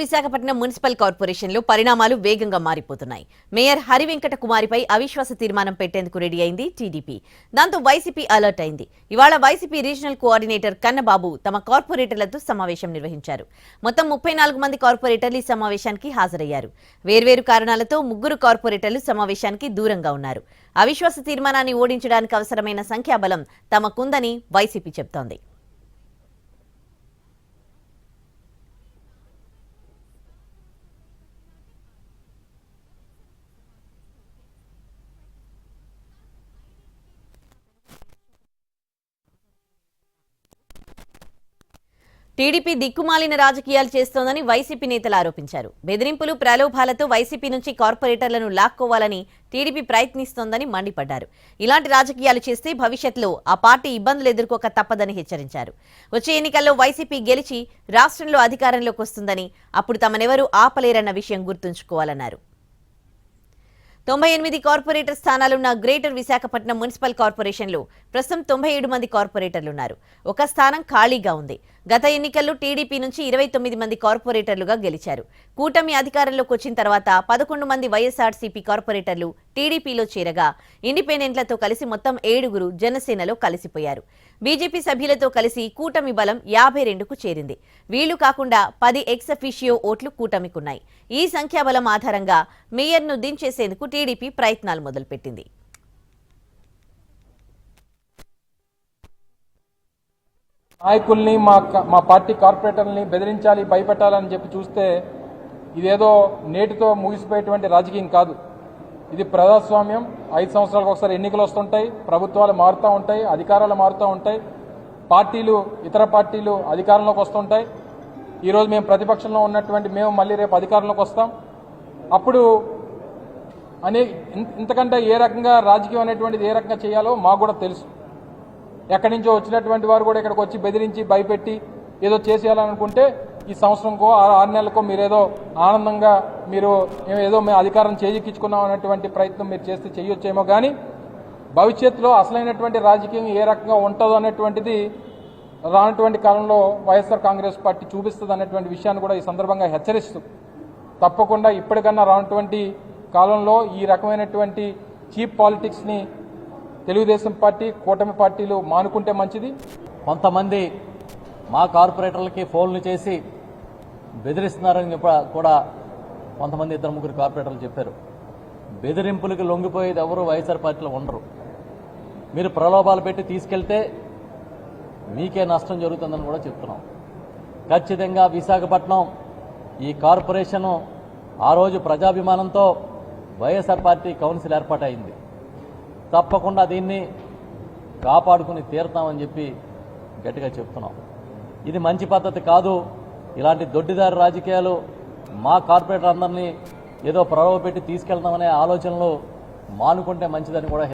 Visakhapatnam municipal కార్పొరేషన్లో పరిణామాలు వేగంగా మారిపోతున్నాయి. మేయర్ హరివెంకట కుమారిపై అవిశ్వాస తీర్మానం పెట్టేందుకు రెడీ అయింది టీడీపీ. దాంతో వైసీపీ అలర్ట్ అయింది. ఇవాళ వైసీపీ రీజనల్ కోఆర్డినేటర్ కన్నబాబు తమ కార్పొరేటర్లతో సమావేశం నిర్వహించారు. మొత్తం 34 మంది కార్పొరేటర్లు ఈ సమావేశానికి హాజరయ్యారు. వేర్వేరు కారణాలతో 3 కార్పొరేటర్లు సమావేశానికి దూరంగా ఉన్నారు. అవిశ్వాస తీర్మానాన్ని ఓడించడానికి అవసరమైన సంఖ్యాబలం తమకుందని వైసీపీ చెబుతోంది. టీడీపీ దిక్కుమాలిన రాజకీయాలు చేస్తోందని వైసీపీ నేతలు ఆరోపించారు. బెదిరింపులు, ప్రలోభాలతో వైసీపీ నుంచి కార్పొరేటర్లను లాక్కోవాలని టీడీపీ ప్రయత్నిస్తోందని మండిపడ్డారు. ఇలాంటి రాజకీయాలు చేస్తే భవిష్యత్తులో ఆ పార్టీ ఇబ్బందులు ఎదుర్కోక తప్పదని హెచ్చరించారు. వచ్చే ఎన్నికల్లో వైసీపీ గెలిచి రాష్ట్రంలో అధికారంలోకి వస్తుందని, అప్పుడు తమనెవరూ ఆపలేరన్న విషయం గుర్తుంచుకోవాలన్నారు. 98 కార్పొరేటర్ స్థానాలున్న గ్రేటర్ విశాఖపట్నం మున్సిపల్ కార్పొరేషన్లో ప్రస్తుతం 97 మంది కార్పొరేటర్లున్నారు. ఒక స్థానం ఖాళీగా ఉంది. గత ఎన్నికల్లో టీడీపీ నుంచి 29 మంది కార్పొరేటర్లుగా గెలిచారు. కూటమి అధికారంలోకి వచ్చిన తర్వాత 11 మంది వైఎస్ఆర్సీపీ కార్పొరేటర్లు టీడీపీలో చేరగా, ఇండిపెండెంట్లతో కలిసి మొత్తం 7 జనసేనలో కలిసిపోయారు. బీజేపీ సభ్యులతో కలిసి కూటమి బలం 52కు చేరింది. వీళ్లు కాకుండా 10 ఎక్స్ అఫీషియో ఓట్లు కూటమికున్నాయి. ఈ సంఖ్యాబలం ఆధారంగా మేయర్ను దించేసేందుకు టీడీపీ ప్రయత్నాలు మొదలుపెట్టింది. నాయకుల్ని మా పార్టీ కార్పొరేటర్లని బెదిరించాలి, భయపెట్టాలని చెప్పి చూస్తే ఇదేదో నేటితో ముగిసిపోయేటువంటి రాజకీయం కాదు. ఇది ప్రజాస్వామ్యం. 5 సంవత్సరాలకు ఒకసారి ఎన్నికలు వస్తుంటాయి, ప్రభుత్వాలు మారుతూ ఉంటాయి, అధికారాలు మారుతూ ఉంటాయి, ఇతర పార్టీలు అధికారంలోకి వస్తుంటాయి. ఈరోజు మేము ప్రతిపక్షంలో ఉన్నటువంటి మేము మళ్ళీ రేపు అధికారంలోకి వస్తాం. అప్పుడు ఇంతకంటే ఏ రకంగా రాజకీయం అనేటువంటిది ఏ రకంగా చేయాలో మాకు కూడా తెలుసు. ఎక్కడి నుంచో వచ్చినటువంటి వారు కూడా ఇక్కడికి వచ్చి బెదిరించి భయపెట్టి ఏదో చేసేయాలనుకుంటే ఈ సంవత్సరంకో 6 నెలలకో మీరేదో ఆనందంగా మేము అధికారం చేజిక్కించుకున్నాం అనేటువంటి ప్రయత్నం మీరు చేస్తే చేయొచ్చేమో, కానీ భవిష్యత్తులో అసలైనటువంటి రాజకీయం ఏ రకంగా ఉంటుందో అనేటువంటిది రానటువంటి కాలంలో వైఎస్ఆర్ కాంగ్రెస్ పార్టీ చూపిస్తుంది అనేటువంటి విషయాన్ని కూడా ఈ సందర్భంగా హెచ్చరిస్తూ, తప్పకుండా ఇప్పటికన్నా రానటువంటి కాలంలో ఈ రకమైనటువంటి చీప్ పాలిటిక్స్ని తెలుగుదేశం పార్టీ, కూటమి పార్టీలు మానుకుంటే మంచిది. కొంతమంది మా కార్పొరేటర్లకి ఫోన్లు చేసి బెదిరిస్తున్నారని కూడా కొంతమంది 2-3 కార్పొరేటర్లు చెప్పారు. బెదిరింపులకు లొంగిపోయేది ఎవరు వైఎస్ఆర్ పార్టీలో ఉండరు. మీరు ప్రలోభాలు పెట్టి తీసుకెళ్తే మీకే నష్టం జరుగుతుందని కూడా చెప్తున్నాం. ఖచ్చితంగా విశాఖపట్నం ఈ కార్పొరేషను ఆ రోజు ప్రజాభిమానంతో వైఎస్ఆర్ పార్టీ కౌన్సిల్ ఏర్పాటైంది. తప్పకుండా దీన్ని కాపాడుకుని తీరుతామని చెప్పి గట్టిగా చెప్తున్నాం. ఇది మంచి పద్ధతి కాదు. ఇలాంటి దొడ్డిదారి రాజకీయాలు మా కార్పొరేటర్ అందరినీ ఏదో ప్రలోభ పెట్టి తీసుకెళ్తామనే ఆలోచనలు మానుకుంటే మంచిదని కూడా